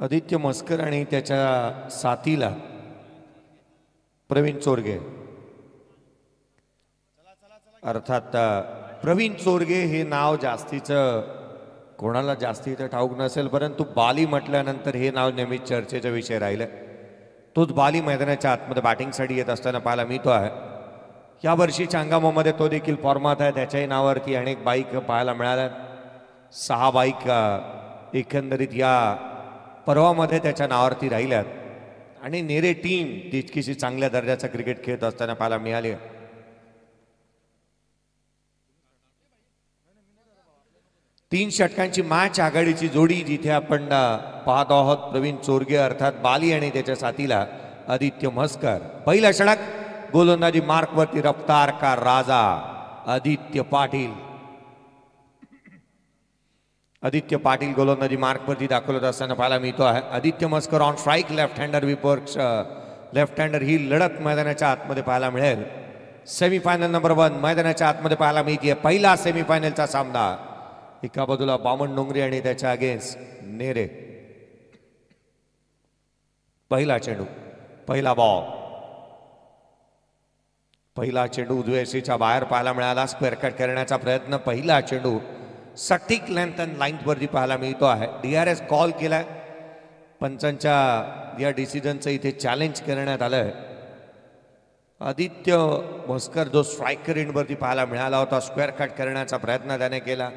आदित्य मस्कर आणि त्याच्या साथीला प्रवीण चोरगे, अर्थात प्रवीण चोरगे हे नाव जास्तीचं कोणाला जास्तीचं ठाऊक नसेल, परंतु बाली म्हटल्यानंतर हे नाव नेहमीच चर्चेचा विषय राहिलं. तोच बाली मैदानाच्या आतमध्ये बॅटिंगसाठी येत असताना पाहायला मिळतो आहे. या वर्षीच्या हंगामामध्ये तो देखील फॉर्मात आहे. त्याच्याही नावावरती अनेक बाईक पाहायला मिळाल्या. 6 बाईक एकंदरीत या पर्वामध्ये त्याच्या नावावरती राहिल्यात आणि नेरे टीम तितकीशी चांगल्या दर्जाचा क्रिकेट खेळत असताना पाहायला मिळाली. 3 षटकांची मॅच आघाडीची जोडी जिथे आपण पाहत आहोत. प्रवीण चोरगे अर्थात बाली आणि त्याच्या साथीला आदित्य मस्कर. पहिला षटक गोलंदाजी मार्कवरती रफ्तार का राजा आदित्य पाटील. आदित्य पाटील गोलंदाजी मार्कवरती दाखवत असताना पाहायला मिळतो आहे. Aditya Maskar on strike, left hander विपक्ष लेफ्ट हँडर. ही लढत मैदानाच्या आतमध्ये पाहायला मिळेल. सेमीफायनल नंबर 1 मैदानाच्या आतमध्ये पाहायला मिळते. पहिला सेमीफायनलचा सामना. एका बाजूला बामण डोंगरे आणि त्याच्या अगेन्स्ट नेरे. पहिला चेंडू, पहिला बॉल, पहिला चेंडू उजव्या सीच्या बाहेर पाहायला मिळाला. स्क्वेअर कट करण्याचा प्रयत्न. पहिला चेंडू सटीक लेंथ अँड लाईन्थवरती पाहायला मिळतो आहे. DRS कॉल केलाय. पंचांच्या या डिसिजनचं इथे चॅलेंज करण्यात आलंय. आदित्य मस्कर जो स्ट्रायकर एंडवरती पाहायला मिळाला होता, स्क्वेअर कट करण्याचा प्रयत्न त्याने केला.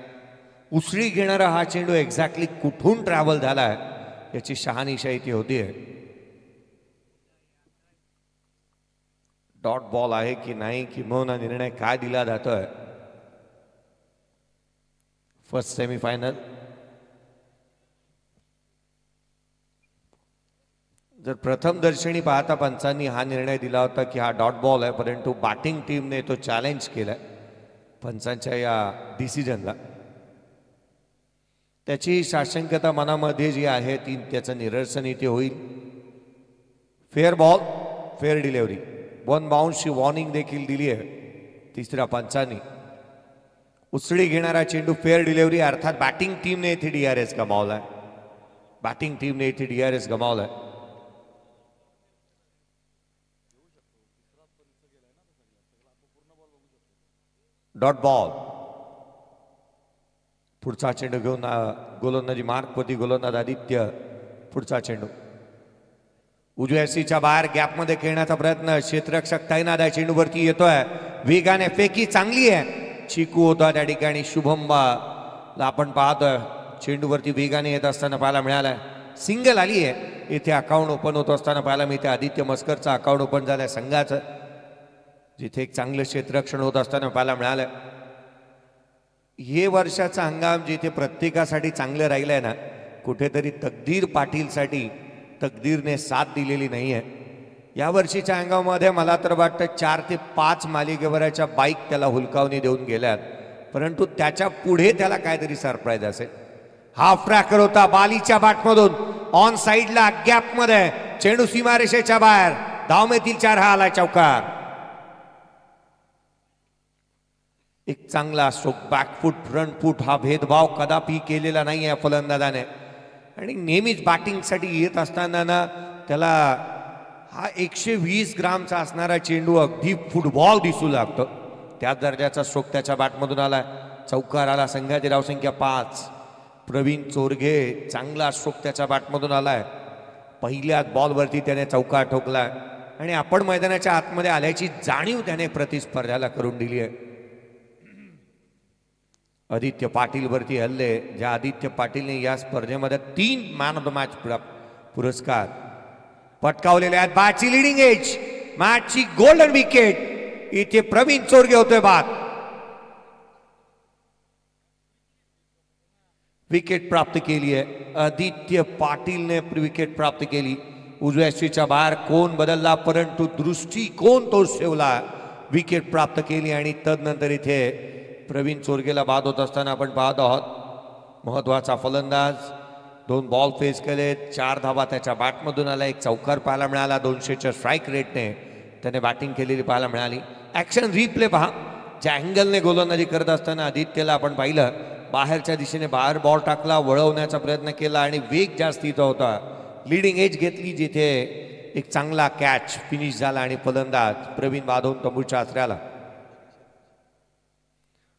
उसळी घेणारा हा चेंडू एक्झॅक्टली कुठून ट्रॅव्हल झालाय याची शहानिशा इथे होतीये. डॉट बॉल आहे की नाही, किंबहुना निर्णय काय दिला जातोय. First semifinal. जर प्रथम दर्शनी पाहता पंचांनी हा निर्णय दिला होता की हा डॉट बॉल आहे, परंतु बॅटिंग टीमने तो चॅलेंज केलाय पंचांच्या या डिसिजनला. त्याची साशंकता मनामध्ये जी आहे ती त्याचं निरसन इथे होईल. Fair ball, fair delivery. 1 बाउन्सची वॉर्निंग देखील दिली आहे तिसऱ्या पंचांनी. उसळी घेणारा चेंडू, फेअर डिलिव्हरी. अर्थात बॅटिंग टीमने इथे DRS गमावलाय. बॅटिंग टीमने इथे DRS गमावलाय. Dot ball. पुढचा चेंडू घेऊन गोलंदाजी मार्कवरती गोलंदाज आदित्य. पुढचा चेंडू उजव्या सीच्या बाहेर गॅपमध्ये खेळण्याचा प्रयत्न. क्षेत्ररक्षक तैनात आहे. चेंडूवरती येतोय वेगाने. फेकी चांगली आहे. चिकू होता त्या ठिकाणी. शुभमला आपण पाहतोय चेंडूवरती वेगाने येत असताना पाहायला मिळालाय. सिंगल आली आहे. इथे अकाउंट ओपन होत असताना पाहायला मिळते. आदित्य मस्करचं अकाउंट ओपन झालंय संघाचं, जिथे एक चांगलं क्षेत्ररक्षण होत असताना पाहायला मिळालंय. हे वर्षाचा हंगाम जिथे प्रत्येकासाठी चांगलं राहिलंय ना, कुठेतरी तकदीर पाटीलसाठी तकदीरने साथ दिलेली नाही आहे. या वर्षीच्या हंगामामध्ये मला तर वाटतं 4 ते 5 मालिकेवरच्या बाईक त्याला हुलकावणी देऊन गेल्यात, परंतु त्याच्या पुढे त्याला काहीतरी सरप्राईज असेल. हाफ ट्रॅकर होता बालीच्या बॅटमधून ऑन साईडला गॅपमध्ये. चेंडू सीमारेषेच्या बाहेर. धावमेतील 4 हा आला चौकार. एक चांगला स्ट्रोक. बॅकफूट फ्रंट फूट हा भेदभाव कदापि केलेला नाही आहे फलंदाजाने. आणि नेहमीच बॅटिंगसाठी येत असताना ना त्याला हा 120 ग्रामचा असणारा चेंडू अगदी फुटबॉल दिसू लागतो. त्या दर्जाचा स्ट्रोक त्याच्या बॅटमधून आलाय. चौकार आला. संघाची धावसंख्या 5. प्रवीण चोरगे चांगला स्ट्रोक त्याच्या बॅटमधून आलाय. पहिल्याच बॉलवरती त्याने चौकार ठोकलाय आणि आपण मैदानाच्या आतमध्ये आल्याची जाणीव त्याने प्रतिस्पर्ध्याला करून दिली आहे. आदित्य पाटील वरती हल्ले. ज्या आदित्य पाटीलने या स्पर्धेमध्ये 3 मॅन ऑफ द मॅच पुरस्कार पटकावलेले आहेत. बॅटची लिडिंग एज, मॅचची गोल्डन विकेट इथे प्रवीण चोरगे होतोय बाद. विकेट प्राप्त केली आहे. आदित्य पाटीलने विकेट प्राप्त केली. उजव्या सीच्या बाहेर कोण बदलला, परंतु दृष्टिकोन तोच ठेवला. विकेट प्राप्त केली आणि तदनंतर इथे प्रवीण चोरगेला बाद होत असताना आपण पाहत आहोत. महत्वाचा फलंदाज. 2 बॉल फेस केले. 4 धावा त्याच्या बॅटमधून आला. एक चौकार पाहायला मिळाला. 200च्या स्ट्राईक रेटने त्याने बॅटिंग केलेली पाहायला मिळाली. ॲक्शन रिप्ले पहा. ज्या अँगलने गोलंदाजी करत असताना आदित्यला आपण पाहिलं बाहेरच्या दिशेने बाहेर बॉल टाकला, वळवण्याचा प्रयत्न केला आणि वेग जास्तीचा होता. लीडिंग एज घेतली जिथे एक चांगला कॅच फिनिश झाला आणि फलंदाज प्रवीण बाधोन तंबूच्या आसऱ्याला.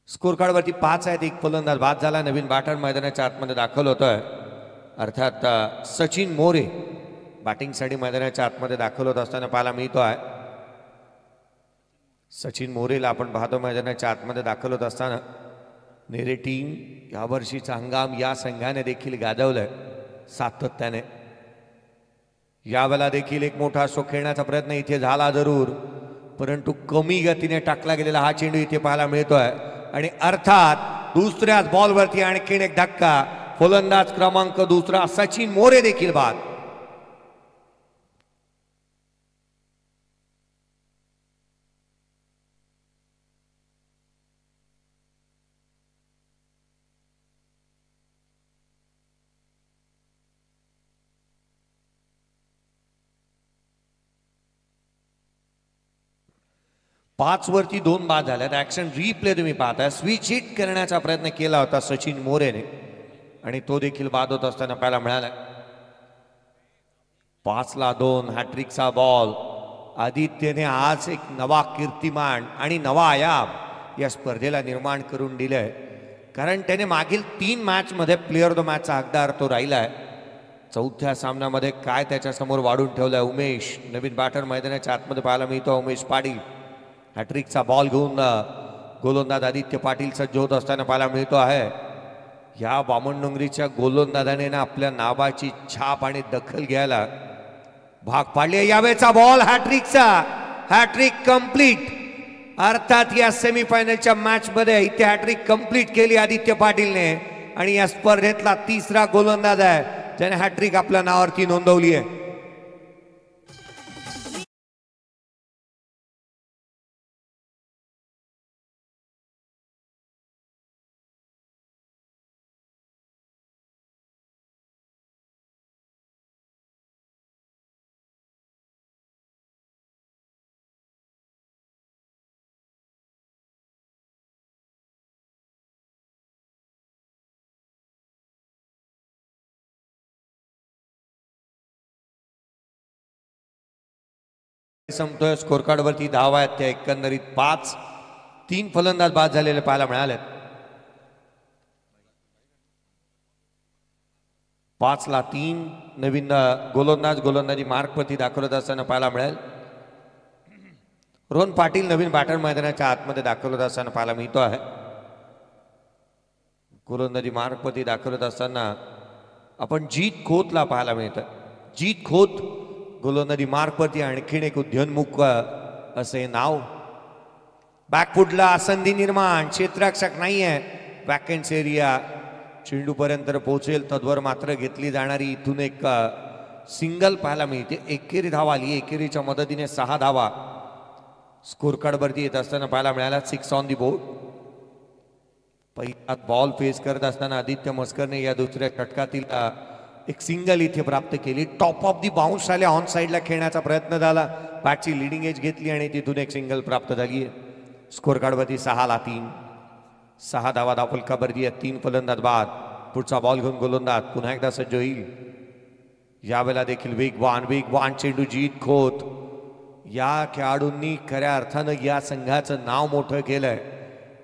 स्कोर कार्डवरती 5 आहेत. एक फलंदाज बाद झाला. नवीन बॅटर मैदानाच्या आतमध्ये दाखल होतोय, अर्थात सचिन मोरे बॅटिंगसाठी मैदानाच्या आतमध्ये दाखल होत असताना पाहायला मिळतो आहे. सचिन मोरेला आपण पाहतो मैदानाच्या आतमध्ये दाखल होत असताना. नेरे टीम यावर्षीचा हंगाम या संघाने देखील गाजवलाय सातत्याने. यावेळेला देखील एक मोठा शो खेळण्याचा प्रयत्न इथे झाला जरूर, परंतु कमी गतीने टाकला गेलेला हा चेंडू इथे पाहायला मिळतोय आणि अर्थात दुसऱ्याच बॉलवरती आणखीन एक धक्का. फलंदाज क्रमांक दुसरा सचिन मोरे देखील बाद. पाच वरती 2 बाद झाल्यात. ऍक्शन रिप्ले तुम्ही पाहताय. स्विच हिट करण्याचा प्रयत्न केला होता सचिन मोरेने आणि तो देखील बाद होत असताना पाहायला मिळाला. 5ला 2 हॅट्रिकचा बॉल. आदित्यने आज एक नवा कीर्तिमान आणि नवा आयाम या स्पर्धेला निर्माण करून दिलंय, कारण त्याने मागील 3 मॅचमध्ये प्लेअर ऑफ द मॅचचा हकदार तो राहिलाय. चौथ्या सामन्यामध्ये काय त्याच्यासमोर वाढून ठेवलाय उमेश. नवीन बॅटर मैदानाच्या आतमध्ये पाहायला मिळतो उमेश पाटील. हॅट्रिकचा बॉल घेऊन गोलंदाज आदित्य पाटील सज्ज होत असताना पाहायला मिळतो आहे. या बामणडोंगरीच्या गोलंदाजाने ना आपल्या नावाची छाप आणि दखल घ्यायला भाग पाडले. यावेळेचा बॉल हॅट्रिकचा. Hat trick complete. अर्थात या सेमीफायनलच्या मॅच मध्ये इथे हॅट्रिक कंप्लीट केली आदित्य पाटीलने आणि या स्पर्धेतला 3रा गोलंदाज आहे ज्याने हॅट्रिक आपल्या नावावरती नोंदवली आहे. संपतोय. स्कोर कार्डवरती धावा आहेत त्या एकंदरीत 5. 3 फलंदाज बाद झालेले पाहायला मिळाले. 5ला 3 नवीन गोलंदाजी मार्कवरती दाखल होत असताना पाहायला मिळेल. रोहन पाटील नवीन बॅटर मैदानाच्या आतमध्ये दाखल होत असताना पाहायला मिळतो आहे. गोलंदाजी मार्कवरती दाखल होत असताना आपण जीत खोतला पाहायला मिळतं. जीत खोत गोलंदाजी मार्कवरती आणखीन एक उद्योन्मुख असे नाव. बॅकफुटला संधी निर्माण. क्षेत्ररक्षक नाहीये. वॅकन्स एरिया चेंडूपर्यंत पोहोचेल तद्वर मात्र घेतली जाणारी इथून एक सिंगल पाहायला मिळते. एकेरी धावा आली. एकेरीच्या मदतीने 6 धावा स्कोर कार्डवरती येत असताना पाहायला मिळाला. 6 ऑन दी बोर्ड. पहिला बॉल फेस करत असताना आदित्य मस्करने या दुसऱ्या षटकातील एक सिंगल इथे प्राप्त केली. टॉप ऑफ दी बाउन्स आले. ऑन साईडला खेळण्याचा प्रयत्न झाला. बॅटची लिडिंग एज घेतली आणि तिथून एक सिंगल प्राप्त झाली आहे. स्कोर कार्डवरती 6ला 3. 6 धावा धावफलकावरती आहेत. 3 फलंदाज बाद. पुढचा बॉल घेऊन गोलंदाज पुन्हा एकदा सज्ज होईल. यावेळेला देखील वेगवान चेंडू जीत खोत. या खेळाडूंनी खऱ्या अर्थानं या संघाचं नाव मोठं केलंय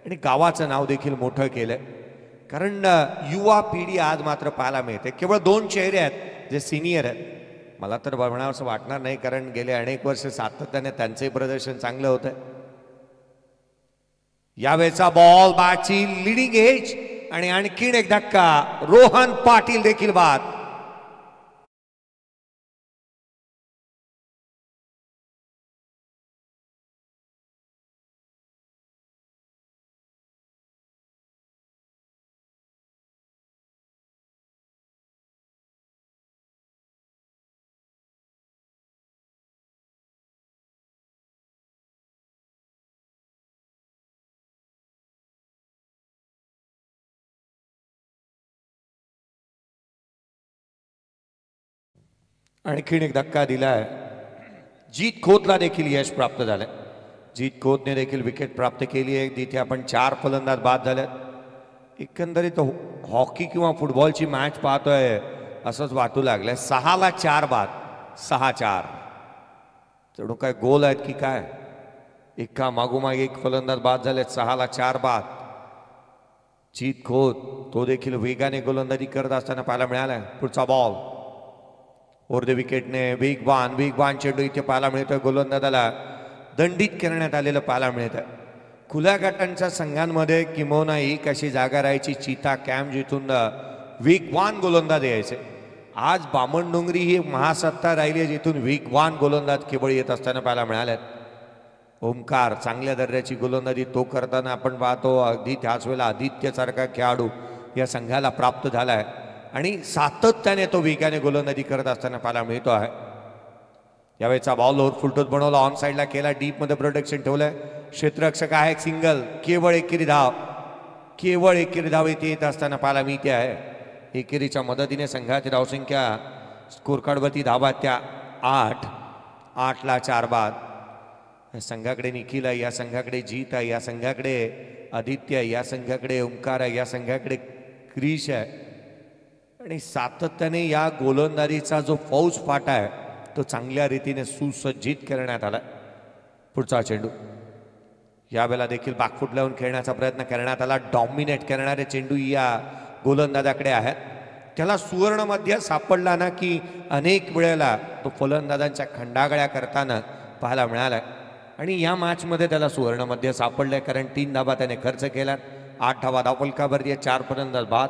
आणि गावाचं नाव देखील मोठं केलंय, कारण युवा पिढी आज मात्र पाहायला मिळते. केवळ 2 चेहरे आहेत जे सिनियर आहेत. मला तर म्हणावं असं वाटणार नाही, कारण गेले अनेक वर्ष सातत्याने त्यांचे प्रदर्शन चांगलं होतं. यावेळेचा बॉल बॅटची लिडिंग एज आणि आणखीन एक धक्का. रोहन पाटील देखील बाद. आणखीन एक धक्का दिलाय. जीत खोतला देखील यश प्राप्त झालंय. जीत खोतने देखील विकेट प्राप्त केली आहे. तिथे आपण 4 फलंदाज बाद झाल्यात. एकंदरीत हॉकी किंवा फुटबॉलची मॅच पाहतोय असंच वाटू लागलंय. 6ला 4 बाद, 6-4. जणू काय गोल आहेत की काय. एका मागोमाग एक फलंदाज बाद झालेत. 6ला 4 बाद. जीत खोत तो देखील वेगाने गोलंदाजी करत असताना पाहायला मिळालाय. पुढचा बॉल ओव्हर द विकेटने वेगवान चेंडू इथे पाहायला मिळतोय. गोलंदाजाला दंडित करण्यात आलेलं पाहायला मिळतं. खुल्या गटांच्या संघांमध्ये किंबहुना एक अशी जागा राहायची चीता कॅम्प, जिथून वेगवान गोलंदाज यायचे. आज बामणडोंगरी ही महासत्ता राहिली आहे जिथून वेगवान गोलंदाज केवळ येत असताना पाहायला मिळाल्यात. ओमकार चांगल्या दर्जाची गोलंदाजी तो करताना आपण पाहतो. अगदी त्याच वेळेला आदित्यसारखा खेळाडू या संघाला प्राप्त झाला आहे आणि सातत्याने तो वेगाने गोलंदाजी करत असताना पाहायला मिळतो आहे. यावेळेचा बॉल ओव्हर फुलटोस बनवला, ऑन साईडला केला, डीपमध्ये प्रोटेक्शन ठेवलंय. क्षेत्ररक्षक आहे सिंगल, केवळ एकेरी धाव इथे येत असताना पाहायला मिळते आहे. एकेरीच्या मदतीने संघाची धावसंख्या स्कोर कार्डवरती धावा त्या 8ला 4 बाद. या संघाकडे निखिल आहे, या संघाकडे जीत आहे, या संघाकडे आदित्य आहे, या संघाकडे ओंकार आहे, या संघाकडे क्रिश आहे. आणि सातत्याने या गोलंदाजीचा जो फौज फाटा आहे तो चांगल्या रीतीने सुसज्जित करण्यात आला. पुढचा चेंडू यावेळेला देखील बाकफूट लावून खेळण्याचा प्रयत्न करण्यात आला. डॉमिनेट करणारे चेंडू या गोलंदाजाकडे आहेत. त्याला सुवर्ण मध्य सापडला ना की अनेक वेळेला तो फलंदाजांच्या खंडागळ्या करताना पाहायला मिळाला. आणि या मॅचमध्ये त्याला सुवर्ण मध्य सापडलंय, कारण 3 धाबा त्याने खर्च केला. 8 धाबा धावफलकावरती, 4 फलंदाज बाद.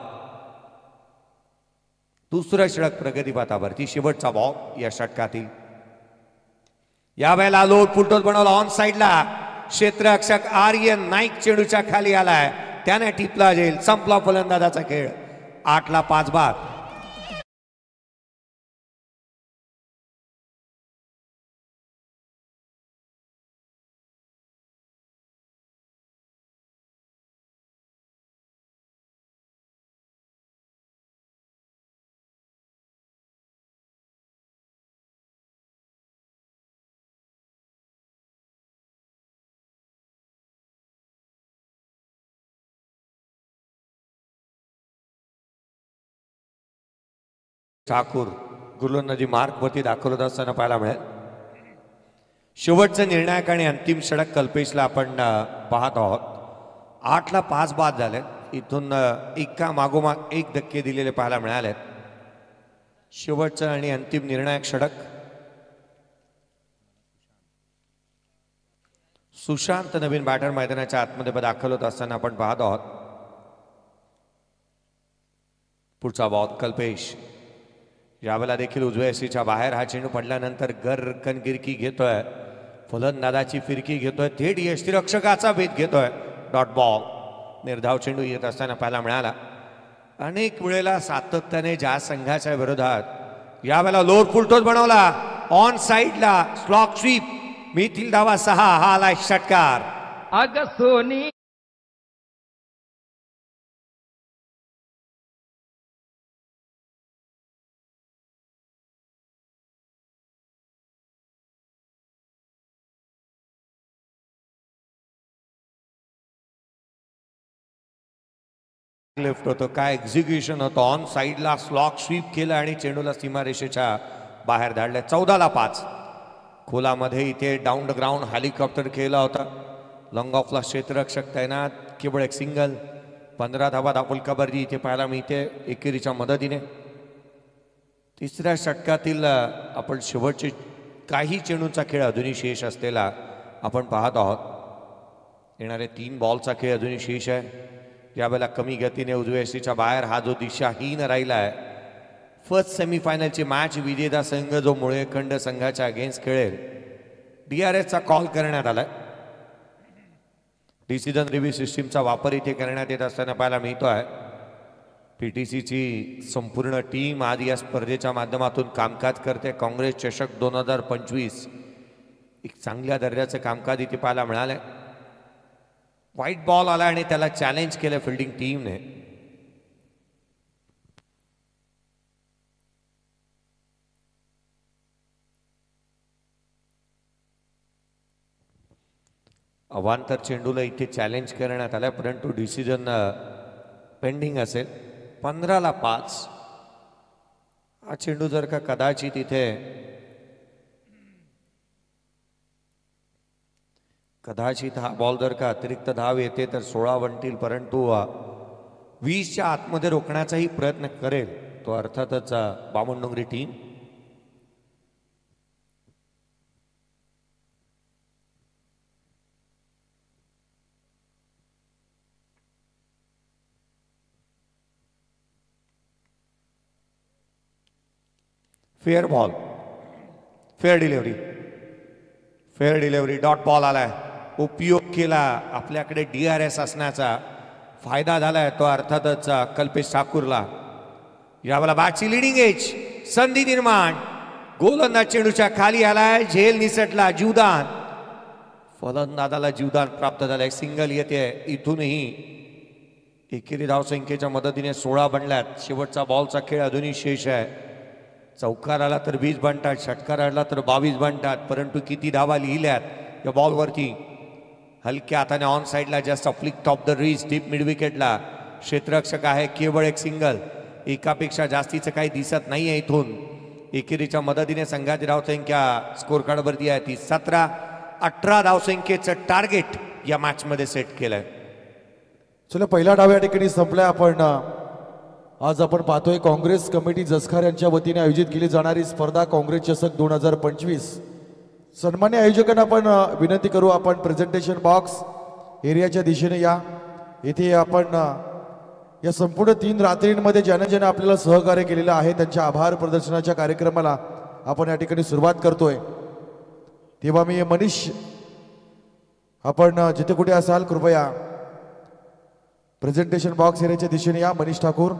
दुसरं षटक प्रगतीपथावरती, शेवटचा बॉल या षटकातील. यावेळेला लोड फुलटोस बनवला, ऑन साईडला क्षेत्ररक्षक आर्यन नाईक चेंडूच्या खाली आलाय, त्याने टिपला जाईल. संपला फलंदाजाचा खेळ. 8ला 5 बाद. ठाकूर गोलंदाजी मार्कवरती दाखवत असताना पाहायला मिळेल. शेवटचं निर्णायक आणि अंतिम षटक कल्पेशला आपण पाहत आहोत. 8ला 5 बाद झाले. इथून एका मागोमाग एक धक्के दिलेले पाहायला मिळाले. शेवटचं आणि अंतिम निर्णायक षटक सुशांत नवीन बॅटर मैदानाच्या आतमध्ये दाखल होत असताना आपण पाहत आहोत. पुढचा बॉल कल्पेश. यावेळेला देखील उजव्या एसीच्या बाहेर हा चेंडू पडल्यानंतर गरकन गिरकी घेतोय, फलंदाजाची फिरकी घेतोय, थेट यष्टीरक्षकाचा भेद घेतोय. Dot ball. निर्धाव चेंडू येत असताना पाहायला मिळाला. अनेक वेळेला सातत्याने ज्या संघाच्या विरोधात यावेळेला लोअर फुलटोस बनवला, ऑन साईडला स्लॉक स्वीप, मिथिल धावा 6, हा आला षटकार. अग सोनी लेफ्ट होतो, काय एक्झिक्युशन होतं. ऑन साईडला स्लॉक स्वीप केलं आणि चेंडूला सीमारेषेच्या बाहेर धाडलं. 14ला 5. खोलामध्ये इथे डाऊन द ग्राउंड हेलिकॉप्टर केला होता. लॉंग ऑफला क्षेत्ररक्षक तैनात, केवळ एक सिंगल. 15 धावा धावफलकावरती इथे पाहायला मिळते एकेरीच्या मदतीने. तिसऱ्या षटकातील आपण शेवटचे काही चेंडूंचा खेळ अजूनही शेष असलेला आपण पाहत आहोत. येणारे 3 बॉलचा खेळ अजूनही शेष आहे. यावेळेला कमी गतीने उजव्या एसीच्या बाहेर हा जो दिशाहीन राहिला आहे. फर्स्ट सेमीफायनलची मॅच विजेता संघ जो मुळेखंड संघाच्या अगेन्स्ट खेळेल, DRSचा कॉल करण्यात आलाय. डिसिजन रिव्ह्यू सिस्टीमचा वापर इथे करण्यात येत असताना पाहायला मिळतो आहे. PTCची संपूर्ण टीम आज या स्पर्धेच्या माध्यमातून कामकाज करते. काँग्रेस चषक 2025 एक चांगल्या दर्जाचं कामकाज इथे पाहायला मिळालंय. व्हाईट बॉल आला आणि त्याला चॅलेंज केलं फिल्डिंग टीमने. अवांतर चेंडूला इथे चॅलेंज करण्यात आलं, परंतु डिसिजन पेंडिंग असेल. 15ला 5. हा चेंडू जर का कदाचित इथे हा बॉल जर का अतिरिक्त धाव येते तर 16 बनतील, परंतु 20च्या आतमध्ये रोखण्याचाही प्रयत्न करेल तो अर्थातच Bamandongri team. Fair ball, fair delivery, dot ball आलाय. उपयोग केला, आपल्याकडे DRS असण्याचा फायदा झालाय तो अर्थातच कल्पेश ठाकूरला. यावेळेला बॅटची लिडिंग एज, संधी निर्माण, गोलंदाज चेंडूच्या खाली आलाय, झेल निसटला, जीवदान, फलंदाजाला जीवदान प्राप्त झालंय. सिंगल येते इथूनही. एकेरी धावसंख्येच्या मदतीने 16 बनल्यात. शेवटचा बॉलचा खेळ अजूनही शेष आहे. चौकार आला तर 20 बनतात, षटकार आला तर 22 बनतात, परंतु किती धावा लिहिल्यात या बॉलवरती. हलक्या हाताने ऑन साईडला just flick top the reach, deep mid विकेटला क्षेत्ररक्षक आहे. केवळ एक सिंगल, एकापेक्षा जास्तीचं काही दिसत नाहीये इथून. एकेरीच्या मदतीने संघाची धावसंख्या स्कोर कार्डवरती आहे ती 17-18 धावसंख्येचं टार्गेट या मॅच मध्ये सेट केलंय. चला, पहिला डाव या ठिकाणी संपलाय. आपण आज आपण पाहतोय काँग्रेस कमिटी जसखार यांच्या वतीने आयोजित केली जाणारी स्पर्धा काँग्रेस चषक 2025. सन्मान्य आयोजकांना आपण विनंती करू, आपण प्रेझेंटेशन बॉक्स एरियाच्या दिशेने या. येथे आपण या संपूर्ण 3 रात्रींमध्ये ज्याने आपल्याला सहकार्य केलेलं आहे त्यांच्या आभार प्रदर्शनाच्या कार्यक्रमाला आपण या ठिकाणी सुरुवात करतोय. तेव्हा मी मनीष, आपण जिथे कुठे असाल कृपया प्रेझेंटेशन बॉक्स एरियाच्या दिशेने या. मनीष ठाकूर.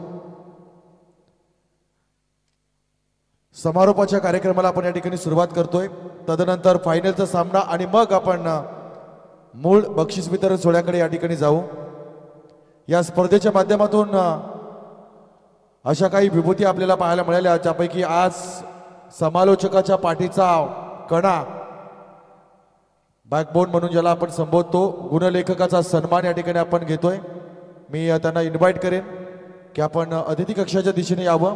समारोपाच्या कार्यक्रमाला आपण या ठिकाणी सुरुवात करतोय. तदनंतर फायनलचा सामना आणि मग आपण मूळ बक्षीस वितरण सोहळ्याकडे या ठिकाणी जाऊ. या स्पर्धेच्या माध्यमातून अशा काही विभूती आपल्याला पाहायला मिळाल्या, त्यापैकी आज समालोचकाच्या पाठीचा कणा, बॅकबोन म्हणून ज्याला आपण संबोधतो, गुणलेखकाचा सन्मान या ठिकाणी आपण घेतोय. मी त्यांना इन्व्हाइट करेन की आपण अतिथी कक्षाच्या दिशेने यावं.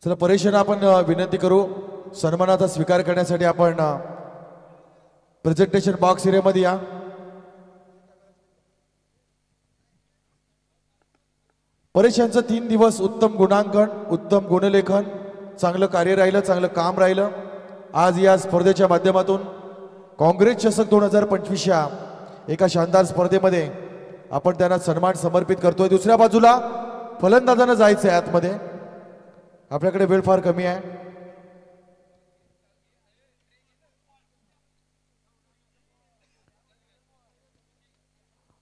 चला, परेशांना आपण विनंती करू सन्मानाचा स्वीकार करण्यासाठी. आपण प्रेझेंटेशन बॉक्स एरियामध्ये या. परेशांचं 3 दिवस उत्तम गुणांकन, उत्तम गुणलेखन, चांगलं कार्य राहिलं, चांगलं काम राहिलं. आज या स्पर्धेच्या माध्यमातून काँग्रेस चषक 2025 या एका शानदार स्पर्धेमध्ये आपण त्यांना सन्मान समर्पित करतोय. दुसऱ्या बाजूला फलंदाजानं जायचं आहे आतमध्ये. आपल्याकडे वेळ फार कमी आहे.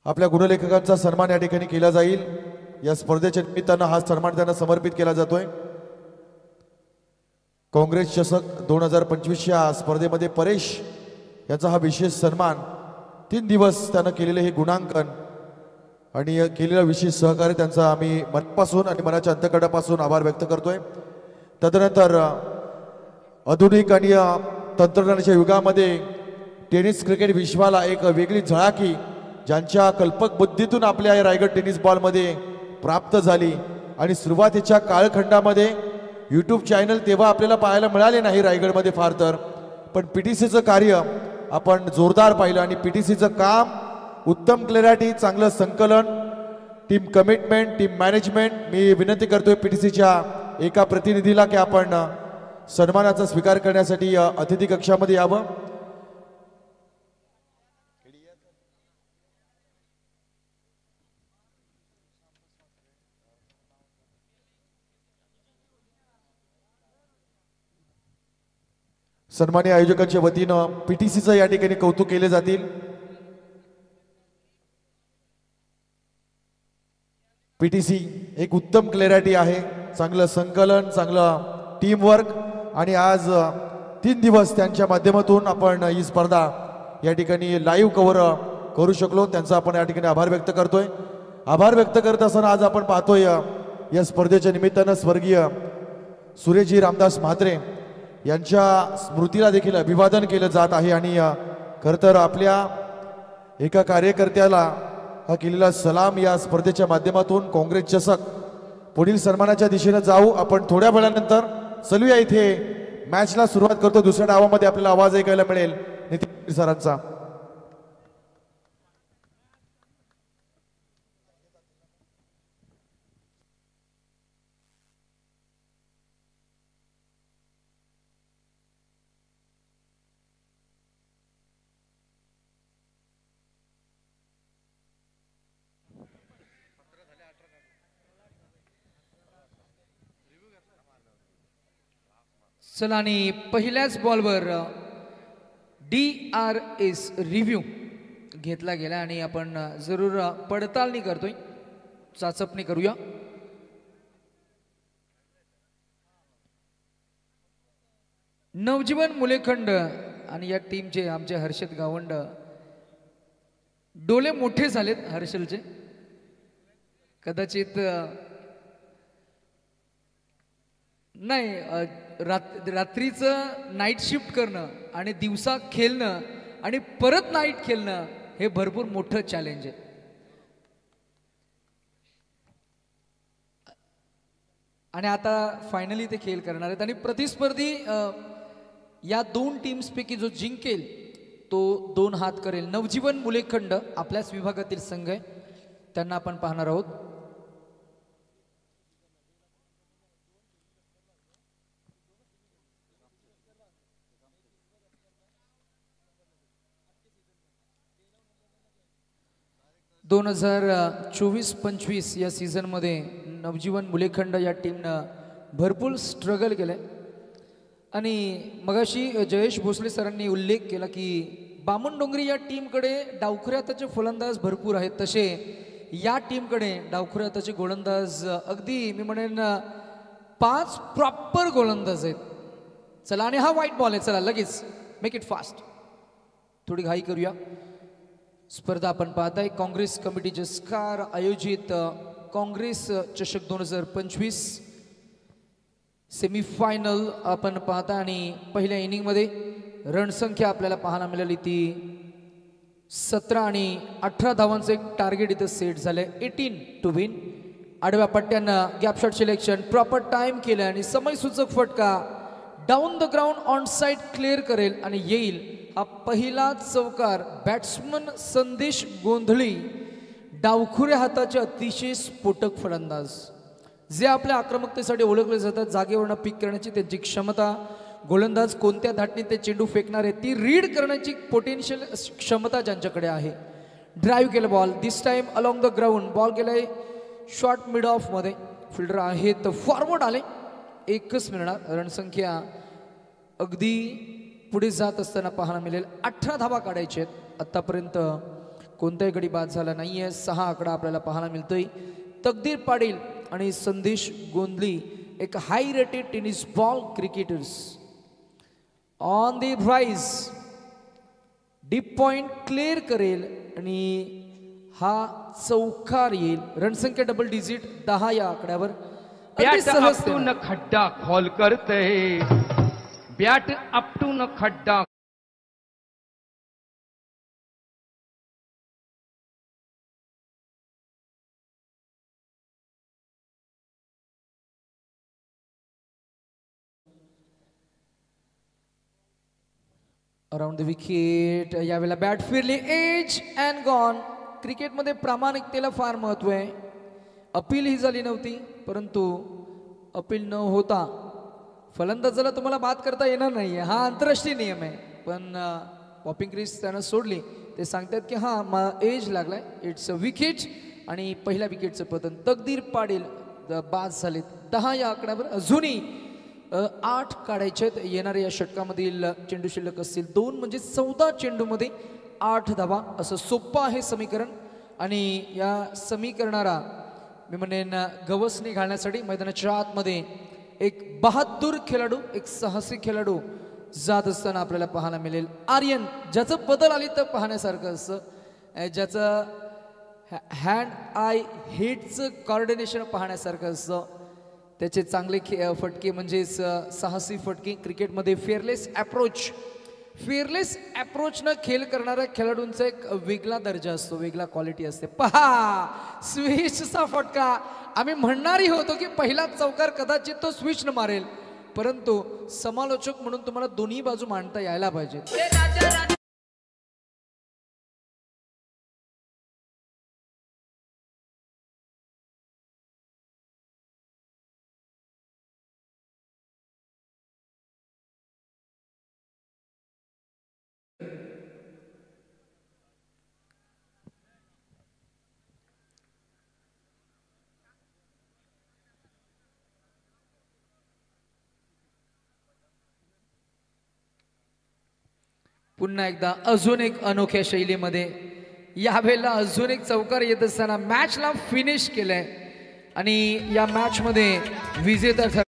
आपल्या गुणलेखकांचा सन्मान या ठिकाणी केला जाईल. या स्पर्धेच्या निमित्तानं हा सन्मान त्यांना समर्पित केला जातोय. काँग्रेस चषक 2025 या स्पर्धेमध्ये परेश यांचा हा विशेष सन्मान, 3 दिवस त्यानं केलेले हे गुणांकन आणि केलेलं विशेष सहकार्य त्यांचा आम्ही मनापासून आणि मनाच्या अंतकडापासून आभार व्यक्त करतोय. तदनंतर आधुनिक आणि तंत्रज्ञानाच्या युगामध्ये टेनिस क्रिकेट विश्वाला एक वेगळी झळाकी ज्यांच्या कल्पक बुद्धीतून आपल्या रायगड टेनिस बॉलमध्ये प्राप्त झाली. आणि सुरुवातीच्या कालखंडामध्ये यूट्यूब चॅनल तेव्हा आपल्याला पाहायला मिळाले नाही रायगडमध्ये फार तर, पण PTCचं कार्य आपण जोरदार पाहिलं. आणि PTCचं काम, उत्तम क्लॅरिटी, चांगलं संकलन, टीम कमिटमेंट, टीम मॅनेजमेंट. मी विनंती करतोय PTCच्या एका प्रतिनिधीला की आपण सन्मानाचा स्वीकार करण्यासाठी अतिथी कक्षामध्ये यावं. सन्मान्य आयोजकांच्या वतीनं PTCचं या ठिकाणी कौतुक केले जातील. PTC एक उत्तम क्लॅरिटी आहे, चांगलं संकलन, चांगलं टीमवर्क. आणि आज 3 दिवस त्यांच्या माध्यमातून आपण ही स्पर्धा या ठिकाणी लाईव्ह कव्हर करू शकलो, त्यांचा आपण या ठिकाणी आभार व्यक्त करतोय. आभार व्यक्त करत असताना आज आपण पाहतोय या स्पर्धेच्या निमित्तानं स्वर्गीय सुरेशजी रामदास म्हात्रे यांच्या स्मृतीला देखील अभिवादन केलं जात आहे. आणि खरं तर आपल्या एका कार्यकर्त्याला हा केलेला सलाम या स्पर्धेच्या माध्यमातून काँग्रेस चषक पुढील सन्मानाच्या दिशेने जाऊ. आपण थोड्या वेळानंतर चलूया इथे मॅचला सुरुवात करतो. दुसऱ्या डावामध्ये आपल्याला आवाज ऐकायला मिळेल नितीन सरांचा. चला आणि पहिल्याच बॉलवर DRS रिव्ह्यू घेतला गेला आणि आपण जरूर पडताळणी करतोय, चाचपणी करूया. नवजीवन मुलेखंड आणि या टीमचे आमचे हर्षद गावंड, डोले मोठे झालेत हर्षलचे. कदाचित नाही, रात्रीचं नाईट शिफ्ट करणं आणि दिवसा खेळणं आणि परत नाईट खेळणं हे भरपूर मोठं चॅलेंज आहे. आणि आता फायनली ते खेळ करणार आहेत आणि प्रतिस्पर्धी या 2 टीम्सपैकी जो जिंकेल तो 2 हात करेल. नवजीवन मुलेखंड आपल्याच विभागातील संघ आहे, त्यांना आपण पाहणार आहोत. दोन 2024-25 या सीझनमध्ये नवजीवन मुलेखंड या टीमनं भरपूर स्ट्रगल केलं आणि मगाशी जयेश भोसले सरांनी उल्लेख केला की बामणडोंगरी या टीमकडे डावखुऱ्याताचे फलंदाज भरपूर आहेत, तसे या टीमकडे डावखुऱ्याताचे गोलंदाज अगदी मी म्हणेन 5 प्रॉपर गोलंदाज आहेत. चला आणि हा वाईट बॉल आहे, चला लगेच मेक इट फास्ट, थोडी घाई करूया. स्पर्धा आपण पाहताय काँग्रेस कमिटीचे स्कार आयोजित काँग्रेस चषक 2025 सेमीफायनल आपण पाहता आणि पहिल्या इनिंगमध्ये रणसंख्या आपल्याला पाहायला मिळाली ती 17 आणि 18 धावांचं एक टार्गेट इथं सेट झालंय. 18 टू विन. आडव्या पट्ट्यानं gap shot selection proper time केलं आणि समयसूचक फटका down the ground on side clear करेल आणि येईल. हा पहिला चौकार बॅट्समन संदेश गोंधळी, डावखुऱ्या हाताचे अतिशय स्फोटक फलंदाज जे आपल्या आक्रमकतेसाठी ओळखले जातात. जागेवरनं पिक करण्याची त्यांची क्षमता, गोलंदाज कोणत्या धाटणी ते चेंडू फेकणार आहे ती रीड करण्याची पोटेन्शियल क्षमता ज्यांच्याकडे आहे. ड्राईव्ह केलं ball, this time along the ground, ball गेलाय शॉर्ट मिड ऑफ मध्ये. फिल्डर आहेत फॉरवर्ड आले, एकच मिळणार. रणसंख्या अगदी पुढे जात असताना पाहायला मिळेल. 18 धावा काढायचे आहेत. आतापर्यंत कोणताही गडी बाद झाला नाहीये. 6 आकडा आपल्याला पाहायला मिळतोय. तकदीर पाटील आणि संदेश गोंधळी एक high rated tennis ball cricketers on the rise. Deep point clear करेल आणि हा चौकार येईल. रणसंख्या डबल डिजिट 10 या आकड्यावर. न खड्डा खोल करते, बैट अप टू न खड्डा. Around the wicket. यावेळेला बॅट फिरली, एज अँड गॉन. क्रिकेटमध्ये प्रामाणिकतेला फार महत्व आहे. अपील ही झाली नव्हती, परंतु अपील न होता फलंदाजाला तुम्हाला बाद करता येणार नाही आहे, हा आंतरराष्ट्रीय नियम आहे. पण पॉपिंग क्रीज त्यानं सोडली, ते सांगतात की हा एज लागलाय, इट्स अ विकेट आणि पहिल्या विकेटचं पतन. तकदीर पाटील बाद झालेत. 10 या आकड्यावर. अजूनही 8 काढायचे येणाऱ्या या षटकामधील चेंडू शिल्लक असतील 2, म्हणजे 14 चेंडूमध्ये 8 धावा. असं सोपं आहे समीकरण आणि या समीकरणाला मी म्हणेन गवसणी घालण्यासाठी मैदानाच्या आतमध्ये एक बहादूर खेळाडू, एक साहसी खेळाडू जात असताना आपल्याला पाहायला मिळेल. आर्यन ज्याचं बदल आली तर पाहण्यासारखं असतं, ज्याचं हँड आय हिटचं कॉर्डिनेशन पाहण्यासारखं असतं, त्याचे चांगले फटके म्हणजेच साहसी फटके. क्रिकेटमध्ये फिअरलेस अप्रोचनं खेळ करणाऱ्या खेळाडूंचा एक वेगळा दर्जा असतो, वेगळा क्वालिटी असते. पहा स्विचचा फटका. आम्ही म्हणणारही होतो की पहिला चौकार कदाचित तो स्विचनं मारेल, परंतु समालोचक म्हणून तुम्हाला दोन्ही बाजू मांडता यायला पाहिजे. पुन्हा एकदा अजून एक अनोख्या शैलीमध्ये यावेळेला अजून एक चौकार येत असताना मॅचला फिनिश केलंय आणि या मॅच मध्ये विजेता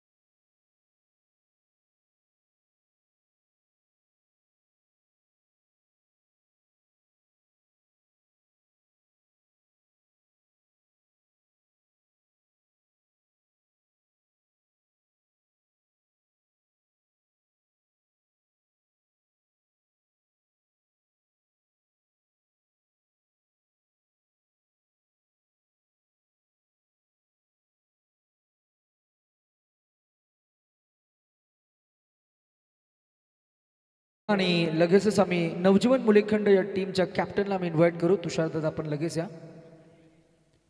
आणि लगेचच आम्ही नवजीवन मुलेखंड या टीमच्या कॅप्टनला आम्ही इन्व्हाइट करू. तुषार दादा आपण लगेच या.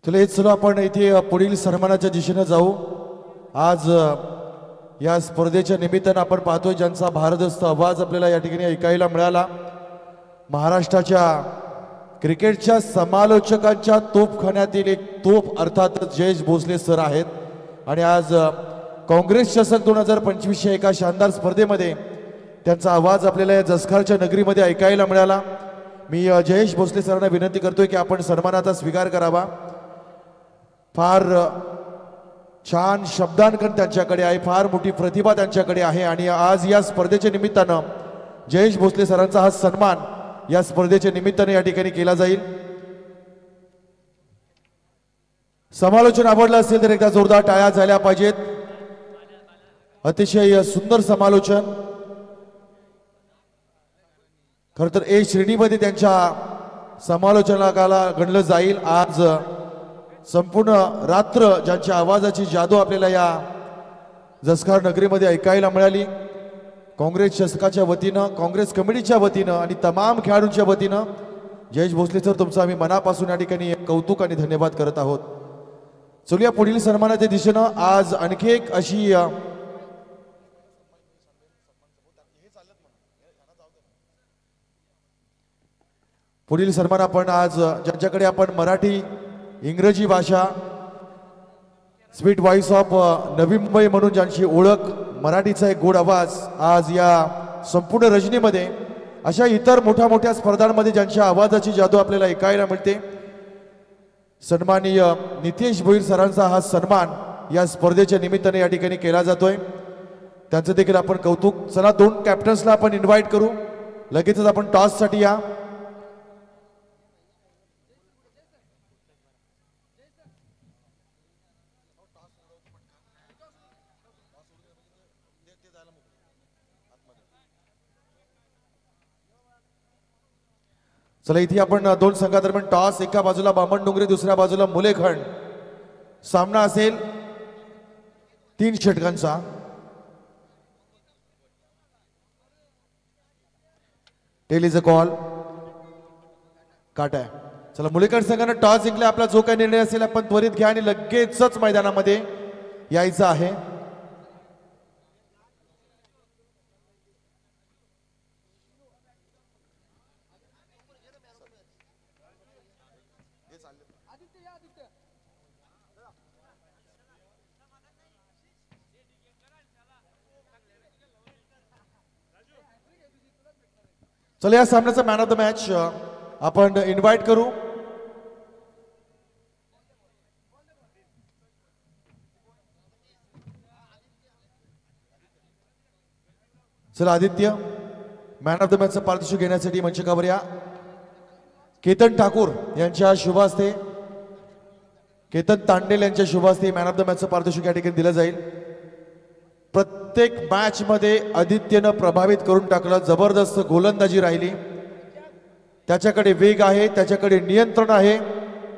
चला हेच चला आपण इथे पुढील सन्मानाच्या दिशेने जाऊ. आज या स्पर्धेच्या निमित्तानं आपण पाहतोय ज्यांचा भारदस्त आवाज आपल्याला या ठिकाणी ऐकायला मिळाला. महाराष्ट्राच्या क्रिकेटच्या समालोचकांच्या तोफखान्यातील एक तोफ अर्थातच जयेश भोसले सर आहेत. आणि आज काँग्रेस चषक 2025 एका शानदार स्पर्धेमध्ये त्यांचा आवाज आपल्याला या जसखारच्या नगरीमध्ये ऐकायला मिळाला. मी जयेश भोसले सरांना विनंती करतोय की आपण सन्मानाचा स्वीकार करावा. फार छान शब्दांकन त्यांच्याकडे आहे, फार मोठी प्रतिभा त्यांच्याकडे आहे आणि आज या स्पर्धेच्या निमित्तानं जयेश भोसले सरांचा हा सन्मान या स्पर्धेच्या निमित्ताने या ठिकाणी केला जाईल. समालोचन आवडलं असेल तर एकदा जोरदार टाळ्या झाल्या पाहिजेत. अतिशय सुंदर समालोचन. खर तर ए श्रेणीमध्ये त्यांच्या समालोचनाला गणलं जाईल. आज संपूर्ण रात्र ज्यांच्या आवाजाची जादू आपल्याला या जसखार नगरीमध्ये ऐकायला मिळाली. काँग्रेस चषकाच्या वतीनं, काँग्रेस कमिटीच्या वतीनं आणि तमाम खेळाडूंच्या वतीनं जयेश भोसले सर तुमचं आम्ही मनापासून या ठिकाणी कौतुक आणि धन्यवाद करत आहोत. चलूया पुढील सन्मानाच्या दिशेनं. आज आणखी एक अशी पुढील सन्मान आपण आज ज्यांच्याकडे आपण मराठी, इंग्रजी भाषा, sweet voice of Navi Mumbai म्हणून ज्यांची ओळख, मराठीचा एक गोड आवाज, आज या संपूर्ण रजनीमध्ये अशा इतर मोठ्या स्पर्धांमध्ये ज्यांच्या आवाजाची जादू आपल्याला ऐकायला मिळते. सन्माननीय नितेश भोईर सरांचा हा सन्मान या स्पर्धेच्या निमित्ताने या ठिकाणी केला जातोय. त्यांचं देखील आपण कौतुक. चला 2 कॅप्टन्सला आपण इन्व्हाइट करू. लगेचच आपण टॉससाठी या. चला इथे आपण 2 संघादरम्यान टॉस. एका बाजूला बामणडोंगरे, दुसऱ्या बाजूला मुलेखंड. सामना असेल 3 षटकांचा. Tail is a call. काटा. चला मुलेखंड संघाने टॉस जिंकला. आपला जो काही निर्णय असेल आपण त्वरित घ्या आणि लगेचच मैदानामध्ये यायचं आहे. चला या सामन्याचा मॅन ऑफ द मॅच आपण इन्व्हाइट करू. चला आदित्य, मॅन ऑफ द मॅचचं पारितोषिक घेण्यासाठी मंचकावर या. केतन ठाकूर यांच्या शुभ हस्ते, केतन तांडेल यांच्या शुभ हस्ते मॅन ऑफ द मॅचचं पारितोषिक या ठिकाणी दिलं जाईल. प्रत्येक मॅच मध्ये आदित्यनं प्रभावित करून टाकलं. जबरदस्त गोलंदाजी राहिली. त्याच्याकडे वेग आहे, त्याच्याकडे नियंत्रण आहे,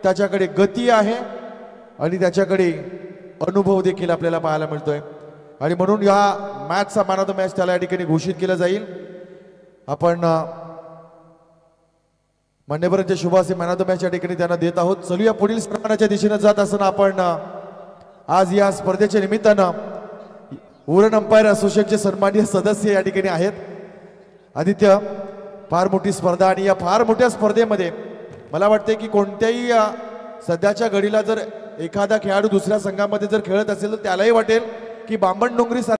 त्याच्याकडे गती आहे आणि त्याच्याकडे अनुभव देखील आपल्याला पाहायला मिळतोय. आणि म्हणून या मॅचचा मॅन ऑफ द मॅच त्याला या ठिकाणी घोषित केलं जाईल. आपण मान्यवरांच्या शुभ हस्ते मॅन ऑफ द मॅच या ठिकाणी त्यांना देत आहोत. चलूया पुढील सन्मानाच्या दिशेने जात असताना आपण आज या स्पर्धेच्या निमित्तानं वुलन अंपायर असोसिएशनचे सन्माननीय सदस्य या ठिकाणी आहेत. आदित्य, फार मोठी स्पर्धा आणि या फार मोठ्या स्पर्धेमध्ये मला वाटते की कोणत्याही सध्याच्या घडीला जर एखादा खेळाडू दुसऱ्या संघामध्ये जर खेळत असेल तर त्यालाही वाटेल की बामण डोंगरी